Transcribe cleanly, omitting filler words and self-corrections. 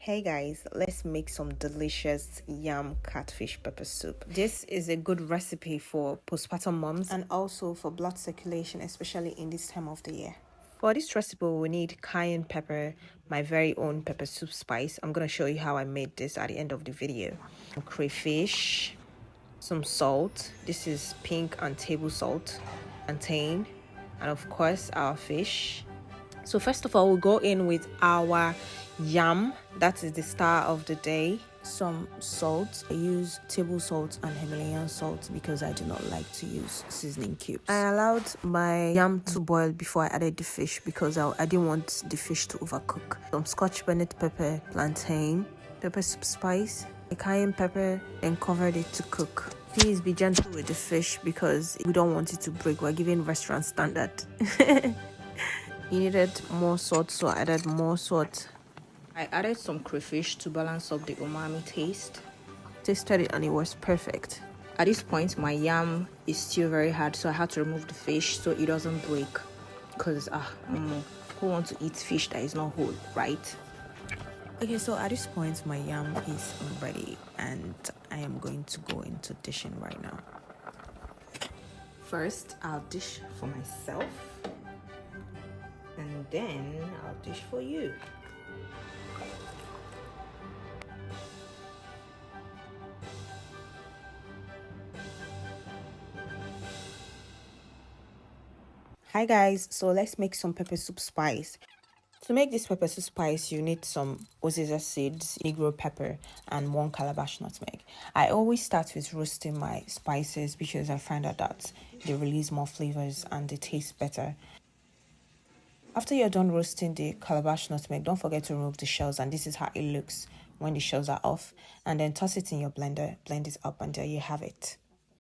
Hey guys, let's make some delicious yam catfish pepper soup. This is a good recipe for postpartum moms and also for blood circulation, especially in this time of the year. For this recipe, we need cayenne pepper, my very own pepper soup spice. I'm going to show you how I made this at the end of the video. Crayfish, some salt. This is pink and table salt, plantain, and of course our fish. So first of all, we'll go in with our yam. That is the star of the day. Some salt. I use table salt and Himalayan salt because I do not like to use seasoning cubes. I allowed my yam to boil before I added the fish because I didn't want the fish to overcook. Some scotch bonnet pepper, plantain, pepper soup spice, a cayenne pepper, and covered it to cook. Please be gentle with the fish because we don't want it to break. We're giving restaurant standard. You needed more salt, so I added more salt. I added some crayfish to balance up the umami taste. Tasted it and it was perfect. At this point, my yam is still very hard, so I had to remove the fish so it doesn't break. Because, who wants to eat fish that is not whole, right? Okay, so at this point, my yam is ready and I am going to go into dishing right now. First, I'll dish for myself. And then I'll dish for you. Hi guys, so let's make some pepper soup spice. To make this pepper soup spice, you need some uziza seeds, negro pepper, and 1 calabash nutmeg. I always start with roasting my spices because I find out that they release more flavors and they taste better. After you're done roasting the calabash nutmeg, don't forget to remove the shells, and this is how it looks when the shells are off. And then toss it in your blender, blend it up, and there you have it.